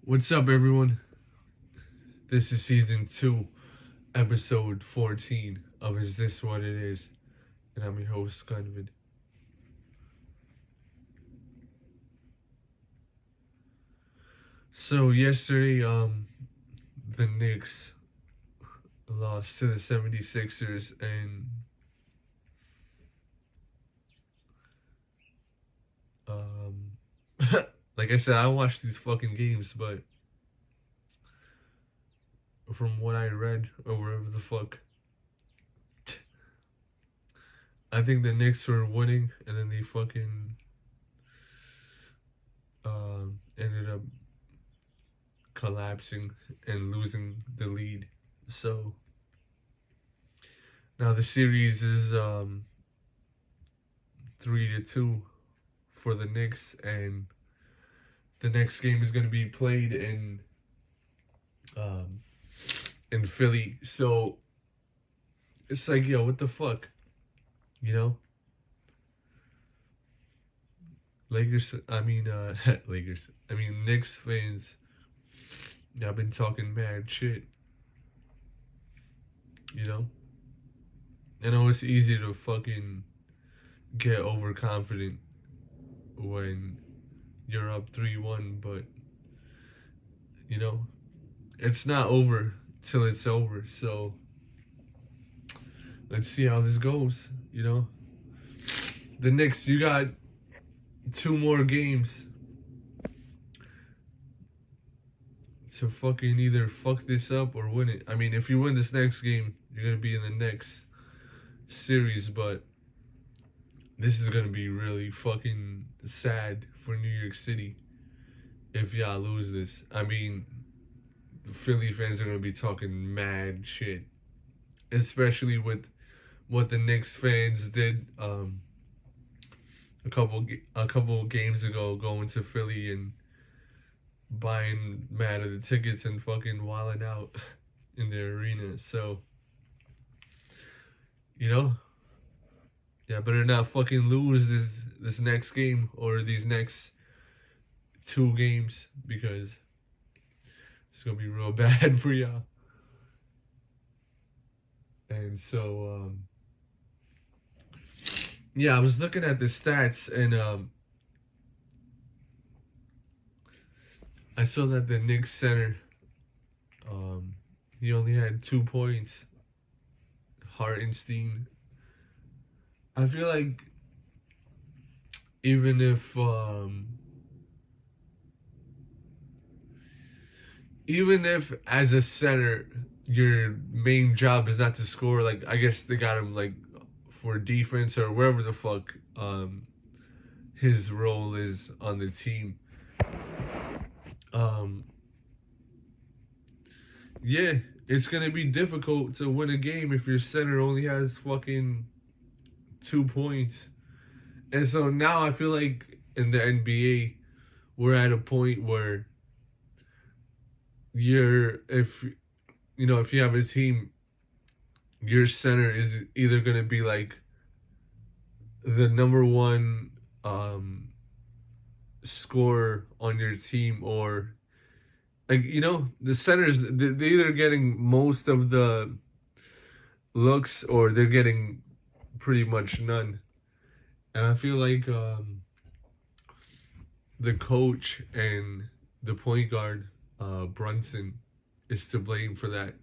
What's up, everyone? This is season 2, episode 14 of Is This What It Is? And I'm your host, Gunvid. So, yesterday, the Knicks lost to the 76ers, and um, like I said, I watched these fucking games, but from what I read or wherever the fuck, I think the Knicks were winning, and then they fucking ended up collapsing and losing the lead. So now the series is 3-2 for the Knicks, and the next game is going to be played in Philly. So it's like, yo, what the fuck, you know? Lakers. Lakers. Knicks fans. I've been talking mad shit, you know. I know it's easy to fucking get overconfident when you're up 3-1, but you know, it's not over till it's over. So let's see how this goes, you know. The Knicks, you got 2 more games to fucking either fuck this up or win it. I mean, if you win this next game, you're gonna be in the next series, but this is gonna be really fucking sad for New York City if y'all lose this. I mean, the Philly fans are gonna be talking mad shit, especially with what the Knicks fans did a couple games ago, going to Philly and buying mad of the tickets and fucking wilding out in the arena. So, you know, yeah, better not fucking lose this next game or these next 2 games, because it's gonna be real bad for y'all. And so, yeah, I was looking at the stats, and I saw that the Knicks center, he only had 2 points. Hartenstein. I feel like even if as a center your main job is not to score, like I guess they got him like for defense or wherever the fuck his role is on the team. Yeah, it's gonna be difficult to win a game if your center only has fucking 2 points. And so now I feel like in the NBA we're at a point where if you have a team, your center is either gonna be like the number one scorer on your team, or like, the centers, they're either getting most of the looks or they're getting pretty much none. And I feel like the coach and the point guard, Brunson, is to blame for that.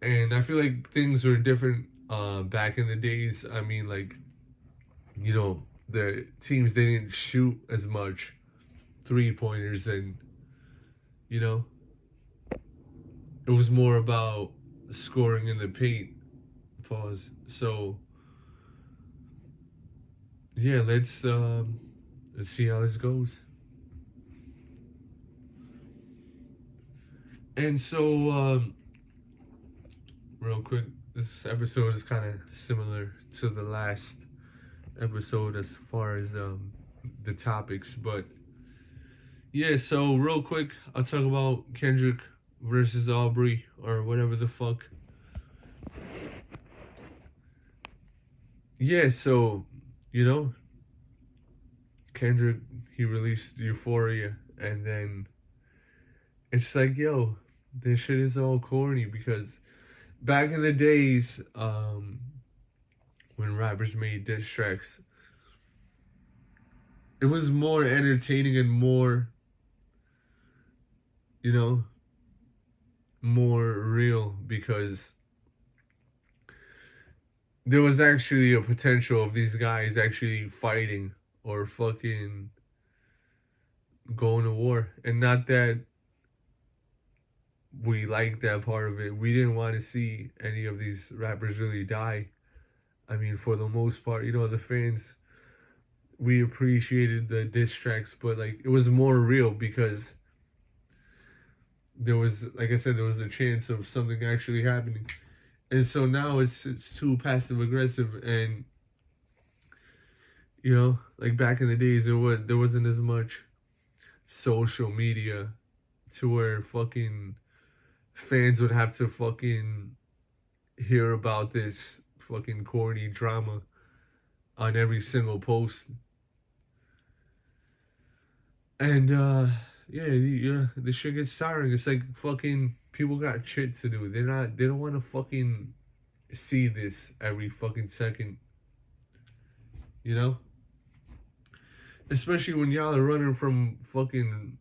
And I feel like things were different back in the days. I mean, like, the teams, they didn't shoot as much 3-pointers, and it was more about scoring in the paint. Pause. So yeah, let's see how this goes. And so real quick, this episode is kind of similar to the last episode as far as the topics, but yeah, so real quick, I'll talk about Kendrick versus Aubrey, or whatever the fuck. Yeah, so, Kendrick, he released Euphoria, and then it's like, yo, this shit is all corny because back in the days, when rappers made diss tracks, it was more entertaining and more, you know, more real because there was actually a potential of these guys actually fighting or fucking going to war. And not that we liked that part of it. We didn't want to see any of these rappers really die. I mean, for the most part, you know, the fans, we appreciated the diss tracks, but like it was more real because there was, like I said, there was a chance of something actually happening. And so now it's too passive aggressive, and you know, like back in the days, there wasn't as much social media to where fucking fans would have to fucking hear about this fucking corny drama on every single post. And yeah, the shit gets tiring. It's like fucking people got shit to do. They don't want to fucking see this every fucking second. You know? Especially when y'all are running from fucking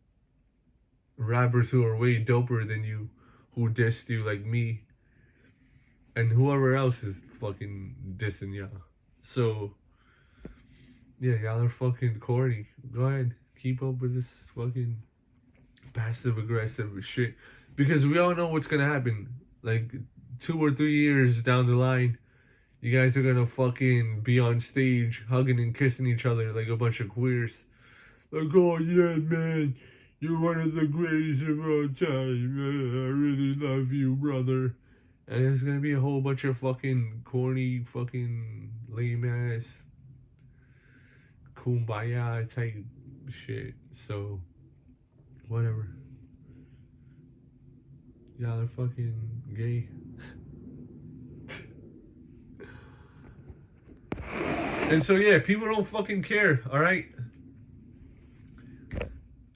rappers who are way doper than you, who dissed you like me, and whoever else is fucking dissing y'all. So, yeah, y'all are fucking corny. Go ahead, keep up with this fucking passive aggressive shit. Because we all know what's gonna happen. Like, 2 or 3 years down the line, you guys are gonna fucking be on stage hugging and kissing each other like a bunch of queers. Like, oh yeah, man, you're one of the greatest of all time. I really love you, brother. And there's gonna be a whole bunch of fucking corny, fucking lame ass kumbaya type shit. So, whatever. Y'all are fucking gay. And so, yeah, people don't fucking care, alright?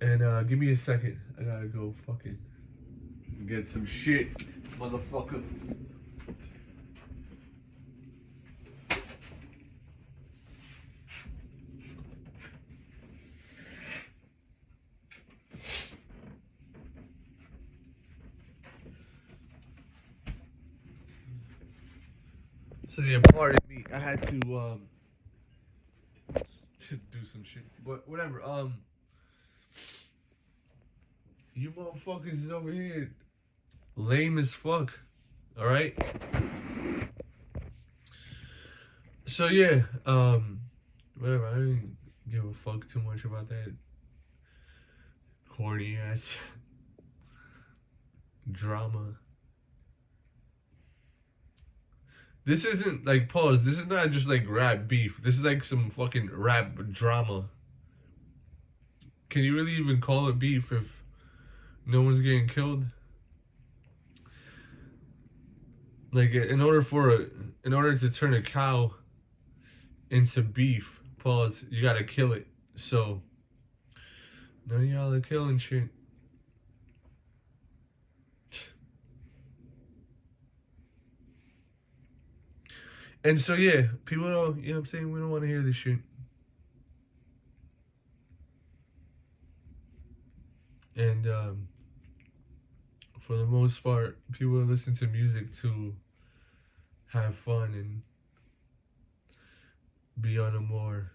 And give me a second. I gotta go fucking get some shit, motherfucker. So yeah, pardon me. I had to do some shit. But whatever. You motherfuckers is over here lame as fuck. Alright? So yeah, whatever. I didn't give a fuck too much about that corny ass drama. This isn't like, pause. This is not just like rap beef. This is like some fucking rap drama. Can you really even call it beef if no one's getting killed? Like, in order to turn a cow into beef, pause, you gotta kill it. So none of y'all are killing shit. And so yeah, people don't, you know what I'm saying, we don't want to hear this shit. And for the most part, people listen to music to have fun and be on a more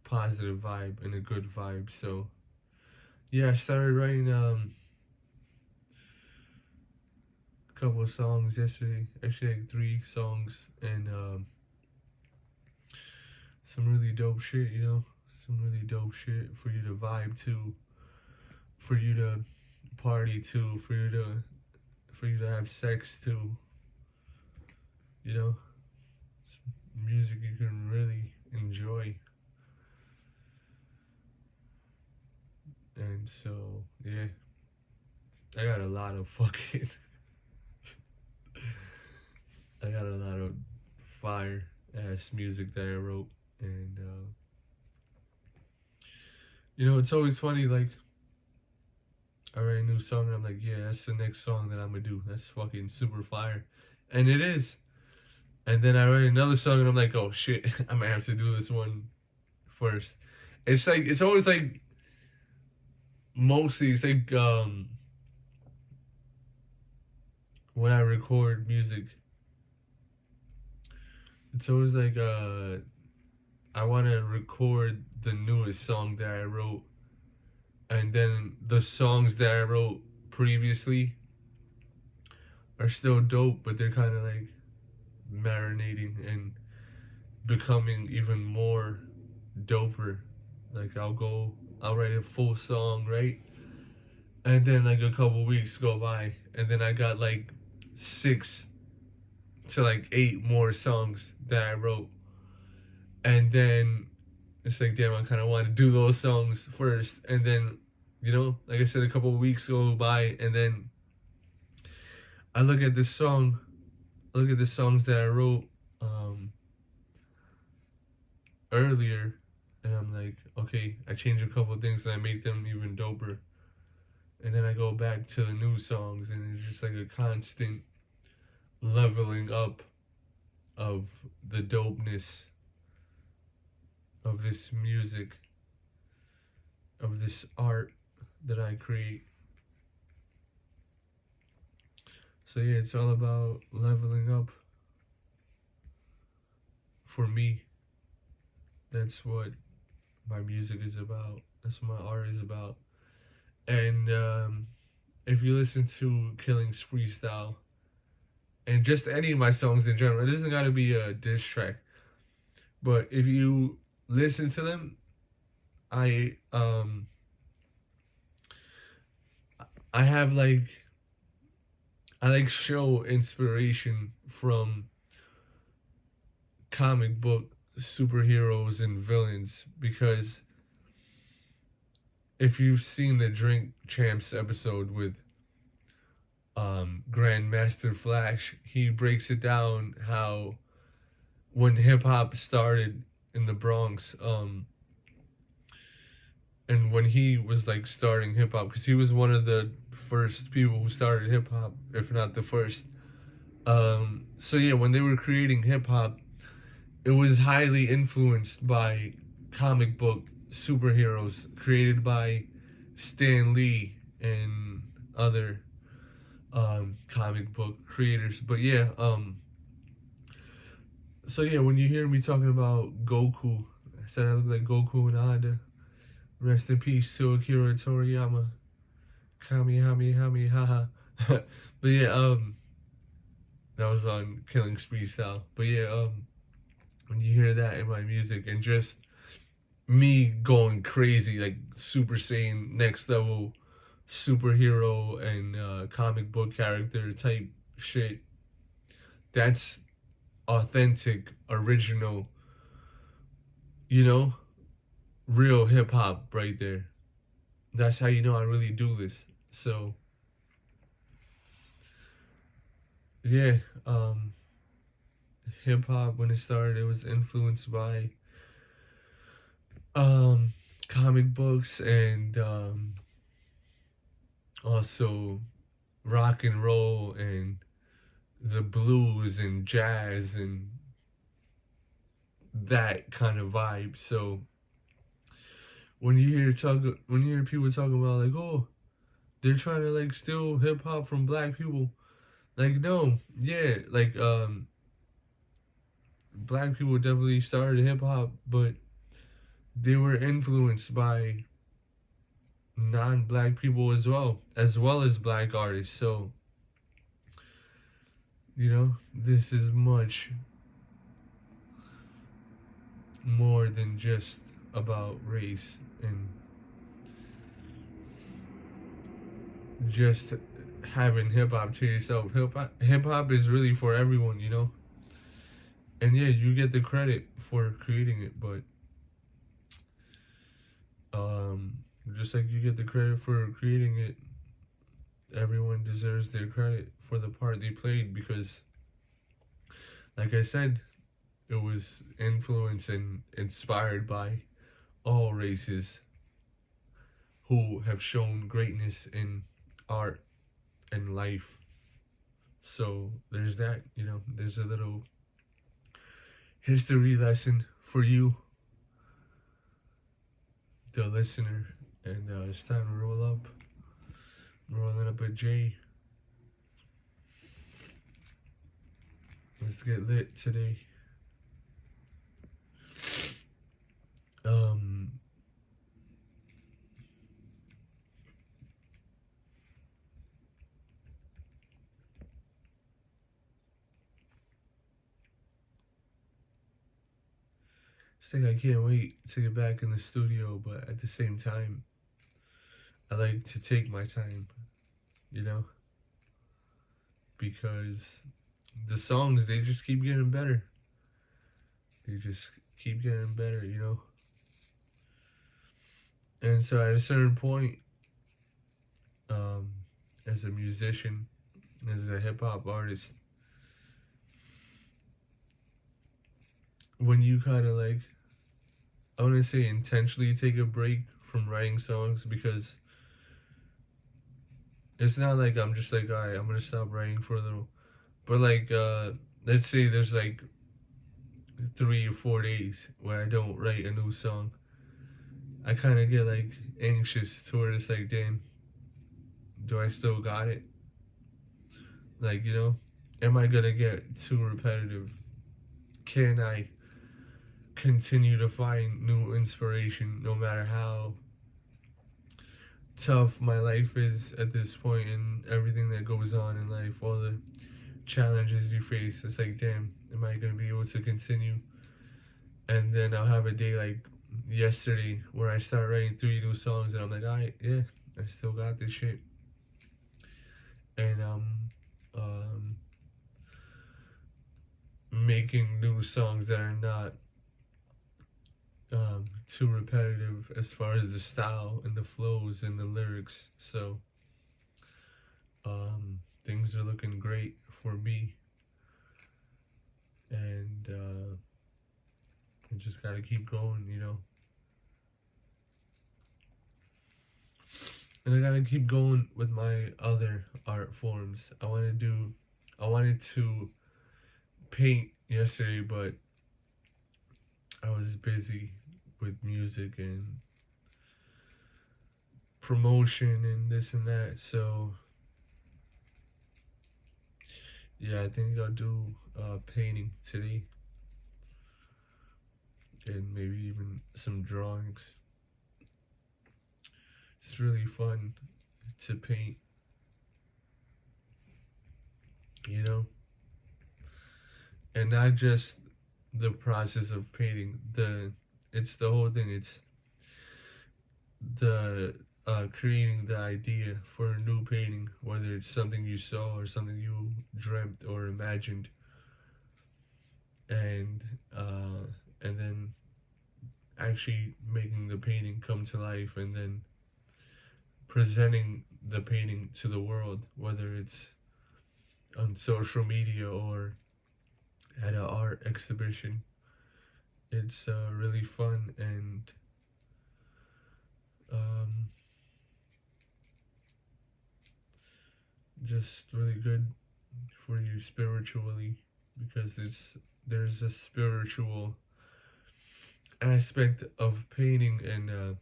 positive vibe and a good vibe. So yeah, I started writing a couple of songs yesterday. Actually, like 3 songs, and some really dope shit, you know, some really dope shit for you to vibe to, for you to party to, for you to have sex to, you know, music you can really enjoy. And so yeah, I got a lot of fucking I got a lot of fire ass music that I wrote. And you know, it's always funny, like, I write brand new song, and I'm like, yeah, that's the next song that I'm gonna do. That's fucking super fire. And it is. And then I write another song, and I'm like, oh shit, I'm gonna have to do this one first. It's like, it's always like, mostly, it's like, when I record music, it's always like, I want to record the newest song that I wrote, and then the songs that I wrote previously are still dope, but they're kind of like marinating and becoming even more doper. Like I'll write a full song, right? And then like a couple weeks go by, and then I got like 6 to 8 more songs that I wrote. And then it's like, damn, I kind of want to do those songs first. And then, like I said, a couple of weeks go by, and then I look at this song, look at the songs that I wrote earlier, and I'm like, okay, I change a couple of things and I make them even doper. And then I go back to the new songs, and it's just like a constant leveling up of the dopeness of this music, of this art that I create. So yeah, it's all about leveling up for me. That's what my music is about. That's what my art is about. And if you listen to Killing's Freestyle, and just any of my songs in general, it doesn't gotta be a diss track, but if you listen to them, I have like, I like show inspiration from comic book superheroes and villains, because if you've seen the Drink Champs episode with Grandmaster Flash, he breaks it down how when hip hop started in the Bronx, and when he was like starting hip hop, because he was one of the first people who started hip hop, if not the first. So yeah, when they were creating hip hop, it was highly influenced by comic book superheroes created by Stan Lee and other comic book creators. But yeah, so yeah, when you hear me talking about Goku, I said I look like Goku and Ada. Rest in peace to Akira Toriyama. Kamehameha. But yeah, that was on Killing Freestyle. But yeah, when you hear that in my music, and just me going crazy, like Super Saiyan next level superhero and comic book character type shit, that's authentic, original, real hip hop right there. That's how you know I really do this. So yeah, hip hop, when it started, it was influenced by comic books, and also rock and roll and the blues and jazz and that kind of vibe. So when you hear people talking about like, oh, they're trying to like steal hip hop from black people, like, no, yeah, like black people definitely started hip hop, but they were influenced by non-black people as well as black artists. So this is much more than just about race and just having hip-hop to yourself. Hip-hop is really for everyone, and yeah, you get the credit for creating it, but just like you get the credit for creating it, everyone deserves their credit for the part they played, because like I said, it was influenced and inspired by all races who have shown greatness in art and life. So there's that, there's a little history lesson for you, the listener. And it's time to roll up. Rolling up a J. Let's get lit today. It's like I can't wait to get back in the studio, but at the same time, I like to take my time, because the songs, they just keep getting better. They just keep getting better, And so at a certain point, as a musician, as a hip hop artist, when you kind of like, I want to say intentionally take a break from writing songs, because it's not like I'm just like, alright, I'm gonna stop writing for a little. But like, let's say there's like 3 or 4 days where I don't write a new song. I kind of get like anxious to where it's like, damn, do I still got it? Like, am I gonna get too repetitive? Can I continue to find new inspiration no matter how tough my life is at this point, and everything that goes on in life, all the challenges you face? It's like, damn, am I gonna be able to continue? And then I'll have a day like yesterday where I start writing 3 new songs, and I'm like, alright, yeah, I still got this shit. And I'm making new songs that are not too repetitive as far as the style and the flows and the lyrics. So things are looking great for me, and I just gotta keep going, And I gotta keep going with my other art forms. I wanted to paint yesterday, but I was busy with music and promotion and this and that. So yeah, I think I'll do painting today, and maybe even some drawings. It's really fun to paint, and not just the process of painting. It's the whole thing. It's the creating the idea for a new painting, whether it's something you saw or something you dreamt or imagined, and then actually making the painting come to life, and then presenting the painting to the world, whether it's on social media or at an art exhibition. It's really fun, and just really good for you spiritually, because there's a spiritual aspect of painting and a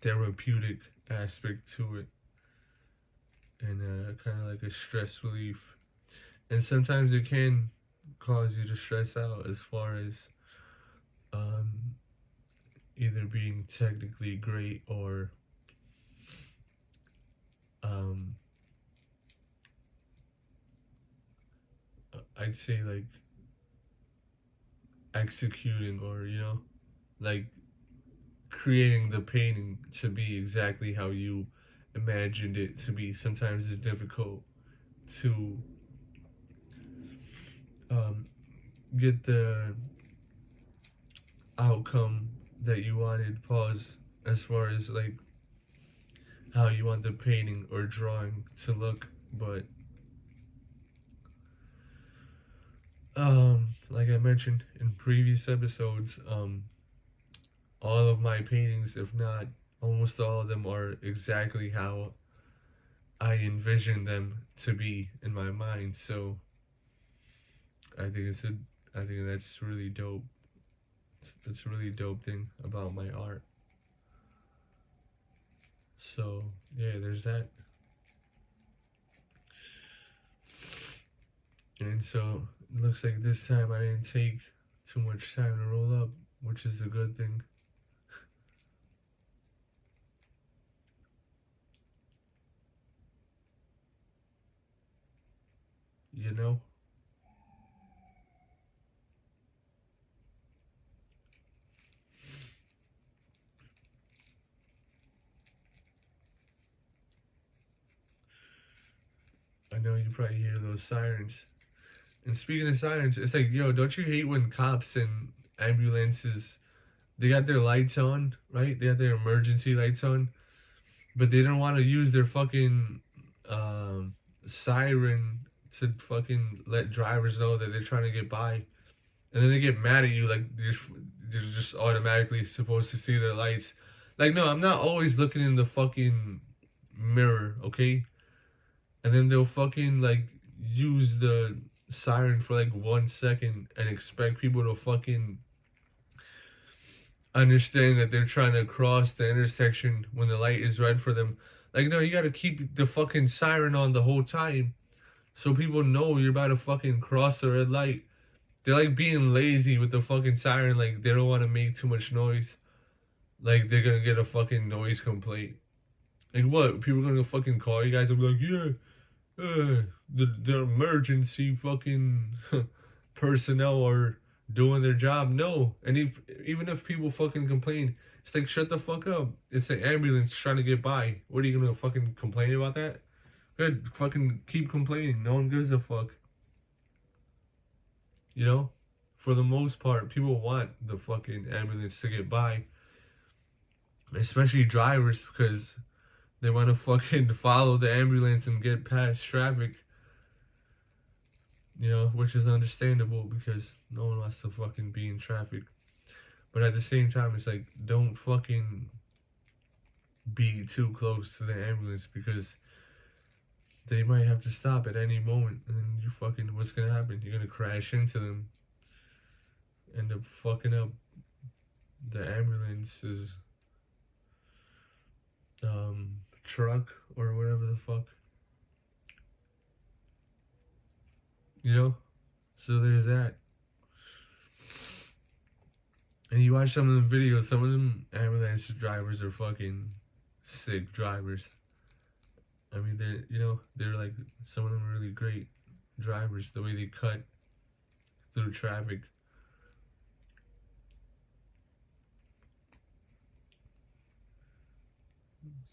therapeutic aspect to it, and kind of like a stress relief. And sometimes it can cause you to stress out as far as either being technically great or I'd say like executing, or like creating the painting to be exactly how you imagined it to be. Sometimes it's difficult to get the outcome that you wanted, pause, as far as like how you want the painting or drawing to look. But like I mentioned in previous episodes, all of my paintings, if not almost all of them, are exactly how I envision them to be in my mind. So I think I think that's really dope. It's a really dope thing about my art. So yeah, there's that. And so it looks like this time I didn't take too much time to roll up, which is a good thing. You know? I know you probably hear those sirens. And speaking of sirens, it's like, yo, don't you hate when cops and ambulances, they got their lights on, right? They got their emergency lights on, but they don't want to use their fucking siren to fucking let drivers know that they're trying to get by. And then they get mad at you like they're just automatically supposed to see their lights. Like, no, I'm not always looking in the fucking mirror, okay? And then they'll fucking like use the siren for like 1 second and expect people to fucking understand that they're trying to cross the intersection when the light is red for them. Like, no, you gotta keep the fucking siren on the whole time so people know you're about to fucking cross the red light. They're like being lazy with the fucking siren, like they don't want to make too much noise. Like they're gonna get a fucking noise complaint. Like what? People are gonna fucking call you guys and be like, yeah, the emergency fucking personnel are doing their job. No, and even if people fucking complain, it's like shut the fuck up. It's an ambulance trying to get by. What are you gonna fucking complain about that? Good, fucking keep complaining. No one gives a fuck. You know, for the most part, people want the fucking ambulance to get by, especially drivers because they want to fucking follow the ambulance and get past traffic. You know, which is understandable because no one wants to fucking be in traffic. But at the same time, it's like, don't fucking be too close to the ambulance because they might have to stop at any moment. And then you fucking, what's gonna happen? You're gonna crash into them, end up fucking up the ambulance's truck or whatever the fuck. You know? So there's that. And you watch some of the videos, some of them ambulance drivers are fucking sick drivers. I mean, they're like, some of them are really great drivers, the way they cut through traffic.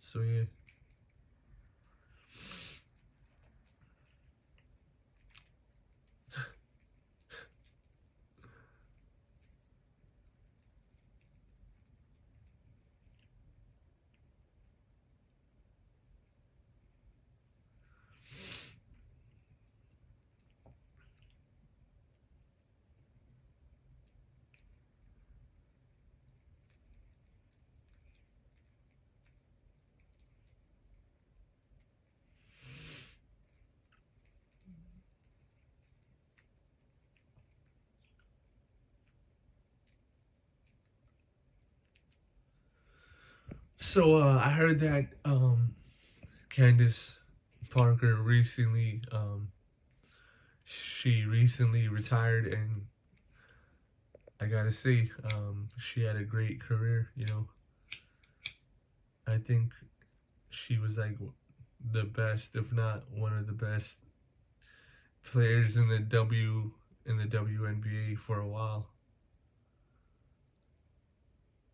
So yeah. So I heard that Candace Parker recently she recently retired, and I gotta say she had a great career. You know, I think she was like the best, if not one of the best players in the WNBA for a while.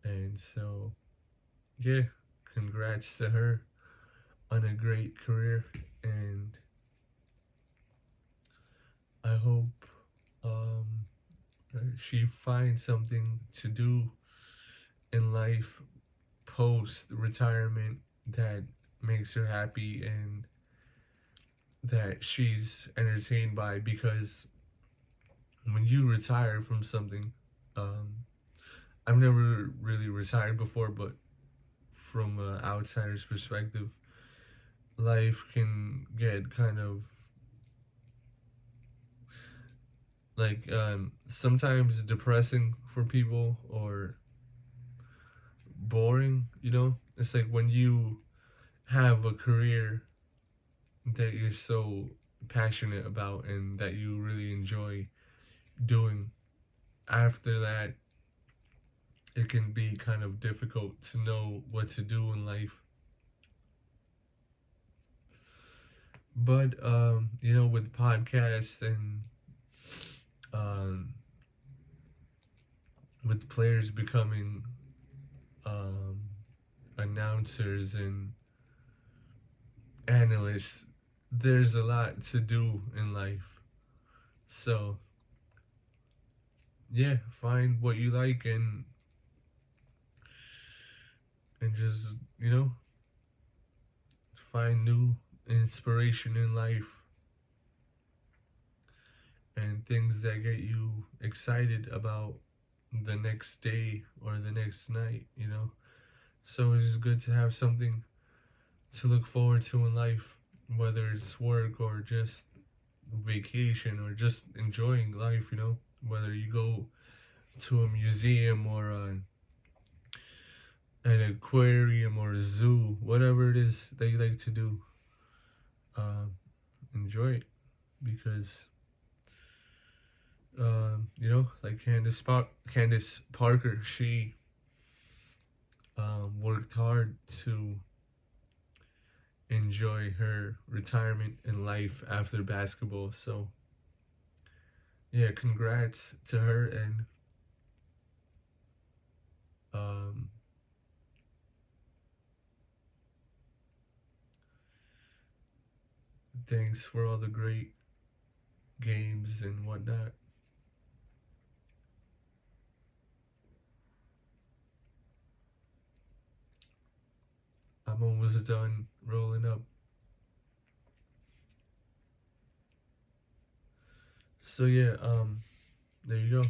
And so yeah, congrats to her on a great career, and I hope she finds something to do in life post retirement that makes her happy and that she's entertained by, because when you retire from something, I've never really retired before, but from an outsider's perspective, a life can get kind of like sometimes depressing for people or boring, you know? It's like when you have a career that you're so passionate about and that you really enjoy doing, after that, it can be kind of difficult to know what to do in life. But, you know, with podcasts and um, with players becoming um, announcers and analysts, there's a lot to do in life. So, yeah, find what you like and just, you know, find new inspiration in life and things that get you excited about the next day or the next night, you know. So it's good to have something to look forward to in life, whether it's work or just vacation or just enjoying life, you know. Whether you go to a museum or an aquarium or a zoo, whatever it is that you like to do, um, enjoy it because you know, like Candace Parker, she worked hard to enjoy her retirement and life after basketball. So yeah, congrats to her and um, thanks for all the great games and whatnot. I'm almost done rolling up. So yeah, there you go.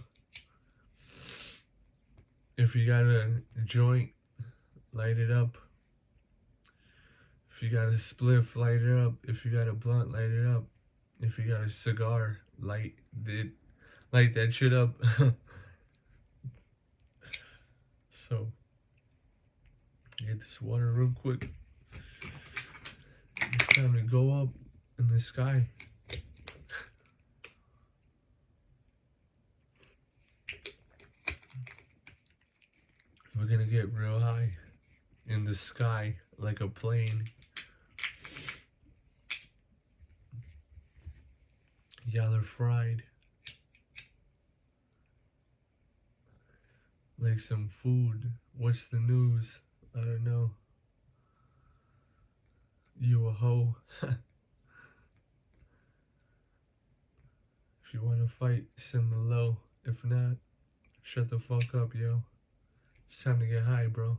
If you got a joint, light it up. If you got a spliff, light it up. If you got a blunt, light it up. If you got a cigar, light that shit up. So get this water real quick. It's time to go up in the sky. We're gonna get real high in the sky like a plane. Y'all are fried like some food. What's the news? I don't know. You a hoe. If you wanna fight, send the low. If not, shut the fuck up, yo. It's time to get high, bro.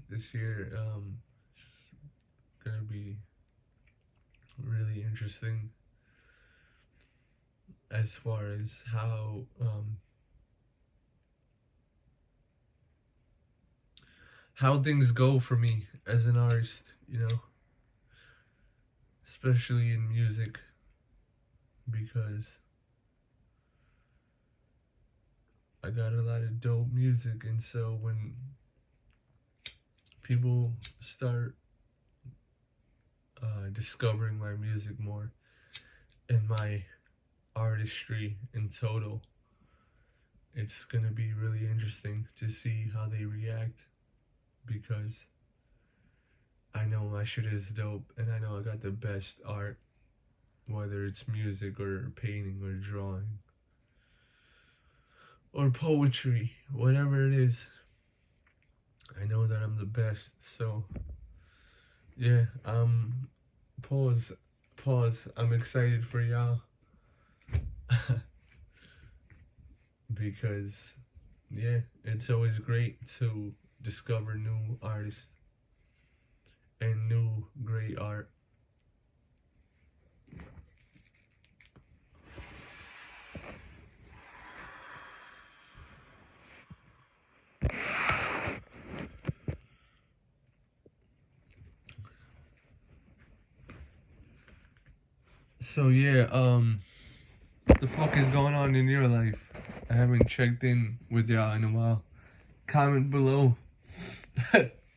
This year, it's gonna be really interesting as far as how things go for me as an artist, you know, especially in music, because I got a lot of dope music, and so when people start discovering my music more and my artistry in total, it's gonna be really interesting to see how they react, because I know my shit is dope and I know I got the best art, whether it's music or painting or drawing or poetry, whatever it is. I know that I'm the best. So yeah, pause, I'm excited for y'all because yeah, it's always great to discover new artists and new great art. So yeah, what the fuck is going on in your life? I haven't checked in with y'all in a while. Comment below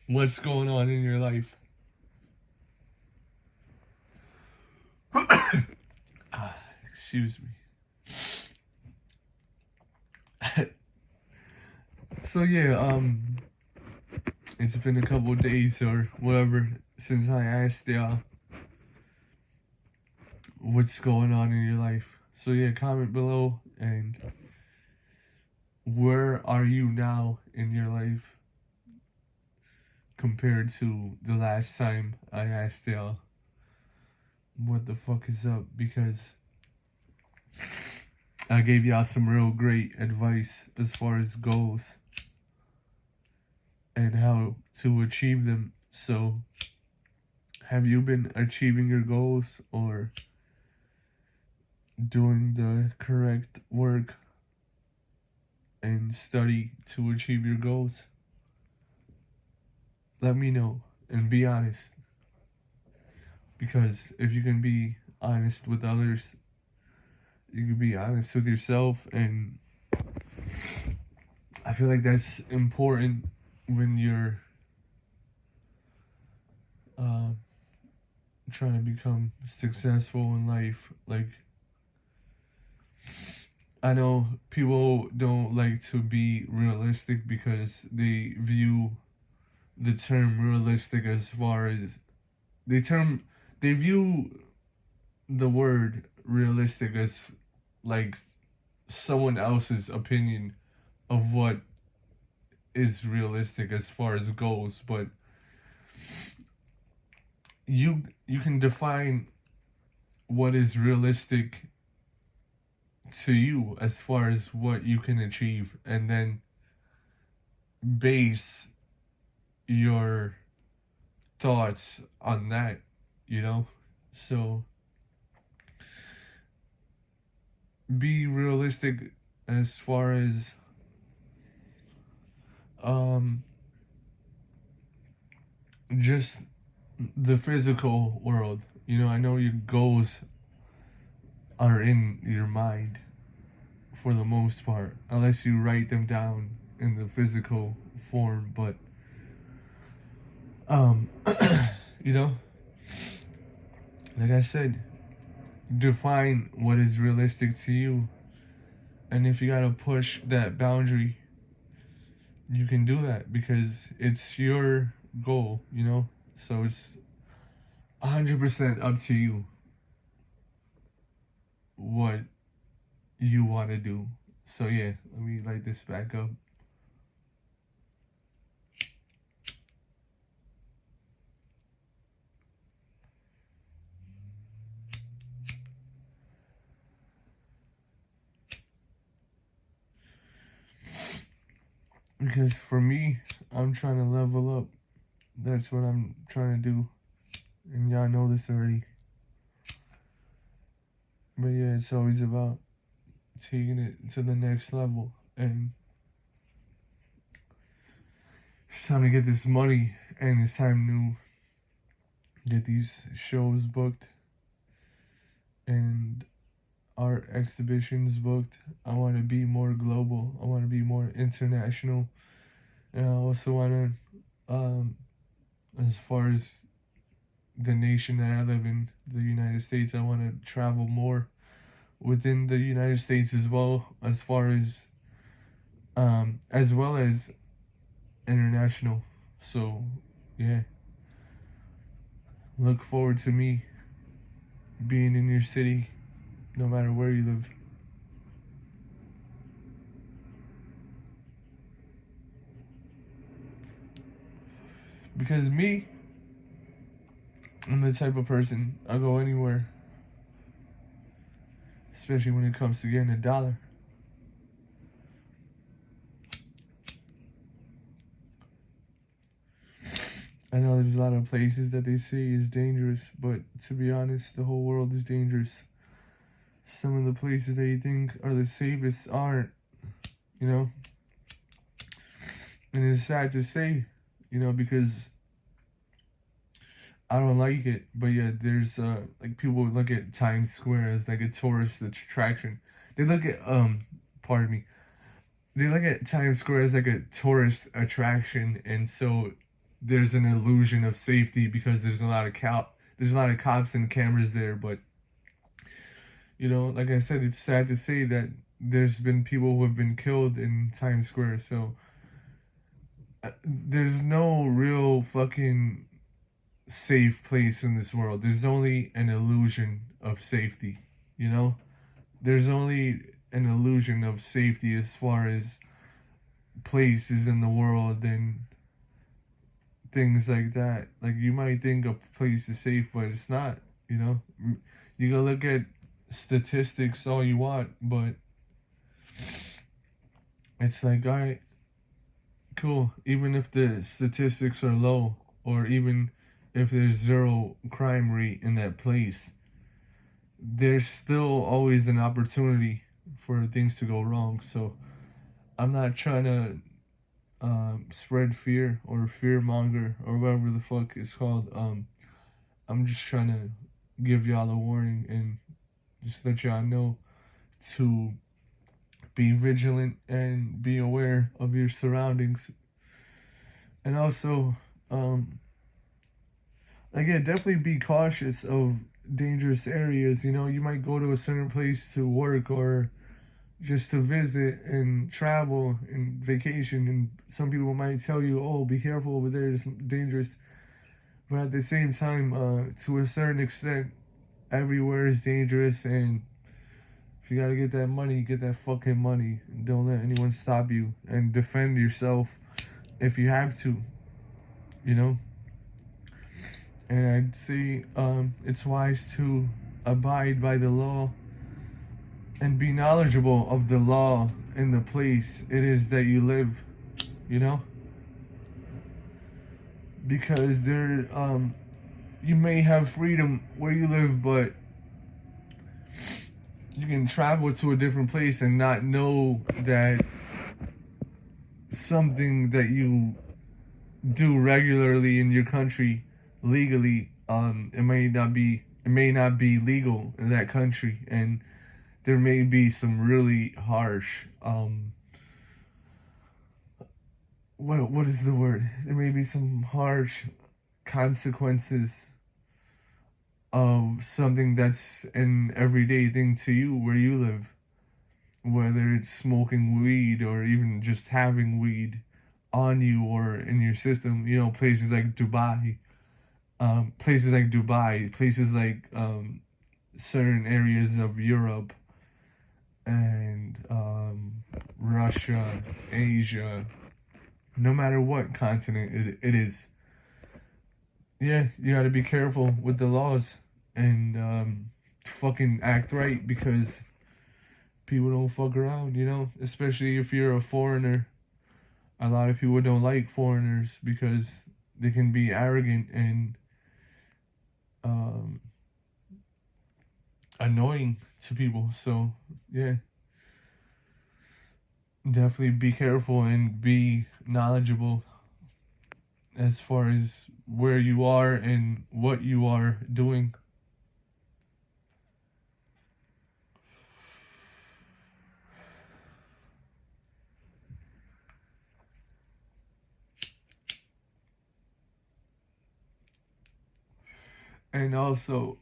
what's going on in your life. Excuse me. So yeah, it's been a couple days or whatever since I asked y'all what's going on in your life. So yeah, comment below and where are you now in your life compared to the last time I asked y'all what the fuck is up, because I gave y'all some real great advice as far as goals and how to achieve them. So have you been achieving your goals or doing the correct work and study to achieve your goals? Let me know and be honest. Because if you can be honest with others, you can be honest with yourself, and I feel like that's important when you're trying to become successful in life. Like, I know people don't like to be realistic because they view the term realistic as far as they view the word realistic as like someone else's opinion of what is realistic as far as goals, but you can define what is realistic to you as far as what you can achieve, and then base your thoughts on that, you know? So be realistic as far as just the physical world. You know, I know your goals are in your mind for the most part, unless you write them down in the physical form, but you know, like I said, define what is realistic to you, and if you gotta push that boundary, you can do that because it's your goal, you know. So it's 100% up to you what you want to do. So yeah, let me light this back up. Because for me, I'm trying to level up. That's what I'm trying to do. And y'all know this already. But yeah, it's always about taking it to the next level. And it's time to get this money. And it's time to get these shows booked. And art exhibitions booked. I want to be more global. I want to be more international. And I also want to, as far as the nation that I live in, the United States, I want to travel more within the United States as well, as far as well as international. So, yeah, look forward to me being in your city, no matter where you live. Because me, I'm the type of person, I'll go anywhere, especially when it comes to getting a dollar. I know there's a lot of places that they say is dangerous, but to be honest, the whole world is dangerous. Some of the places that you think are the safest aren't, you know? And it's sad to say, because I don't like it, but yeah, there's like people look at Times Square as like a tourist attraction. They look at pardon me. They look at Times Square as like a tourist attraction, and so there's an illusion of safety because there's a lot of cops and cameras there, but like I said, it's sad to say that there's been people who have been killed in Times Square, so there's no real fucking safe place in this world. There's only an illusion of safety, you know? There's only an illusion of safety as far as places in the world and things like that. Like, you might think a place is safe, but it's not, you know? You can look at statistics all you want, but it's like, alright, cool. Even if the statistics are low, or even if there's zero crime rate in that place, there's still always an opportunity for things to go wrong. So I'm not trying to spread fear or fear monger or whatever the fuck it's called. I'm just trying to give y'all a warning and just let y'all know to be vigilant and be aware of your surroundings. And also, again, definitely be cautious of dangerous areas. You might go to a certain place to work or just to visit and travel and vacation, and some people might tell you, oh, be careful over there, it's dangerous. But at the same time, to a certain extent, everywhere is dangerous, and if you gotta get that money, get that fucking money. Don't let anyone stop you, and defend yourself if you have to, you know? And I'd say it's wise to abide by the law and be knowledgeable of the law in the place it is that you live, you know? Because you may have freedom where you live, but you can travel to a different place and not know that something that you do regularly in your country legally, it may not be legal in that country, and there may be some really harsh what is the word? There may be some harsh consequences of something that's an everyday thing to you where you live, whether it's smoking weed or even just having weed on you or in your system. Places like Dubai, places like certain areas of Europe and Russia, Asia, no matter what continent it is. Yeah, you gotta be careful with the laws and fucking act right, because people don't fuck around, especially if you're a foreigner. A lot of people don't like foreigners because they can be arrogant and um, annoying to people. So, yeah, definitely be careful and be knowledgeable as far as where you are and what you are doing. And also,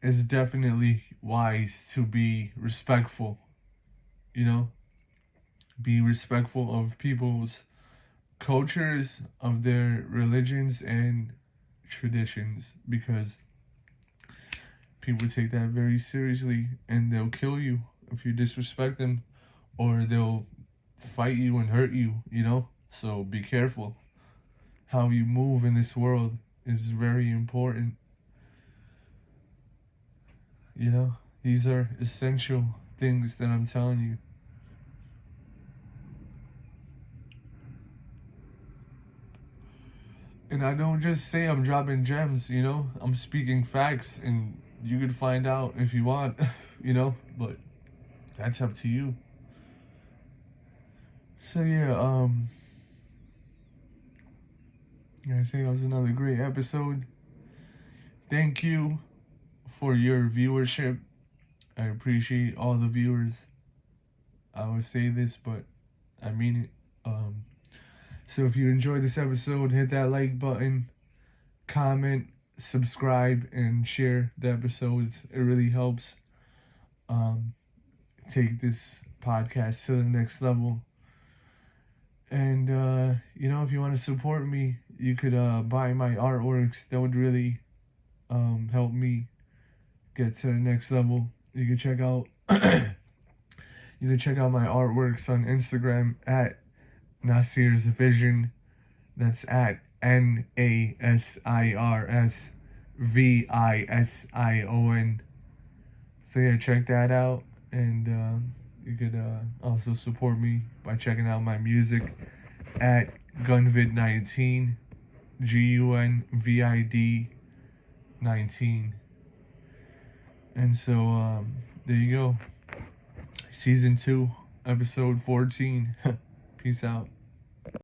it's definitely wise to be respectful, be respectful of people's cultures, of their religions and traditions, because people take that very seriously and they'll kill you if you disrespect them, or they'll fight you and hurt you, So be careful. How you move in this world is very important. These are essential things that I'm telling you. And I don't just say I'm dropping gems, you know? I'm speaking facts, and you could find out if you want, you know? But that's up to you. So yeah, I think that was another great episode. Thank you for your viewership. I appreciate all the viewers. I would say this, but I mean it. So if you enjoyed this episode, hit that like button, comment, subscribe, and share the episodes. It really helps take this podcast to the next level. And if you want to support me, you could buy my artworks. That would really help me get to the next level. You can check out my artworks on Instagram at Nasir's Vision. That's at NASIRSVISION. So yeah, check that out, and you could also support me by checking out my music at Gunvid19, GUNVID 19. And so there you go. Season 2, episode 14. Peace out.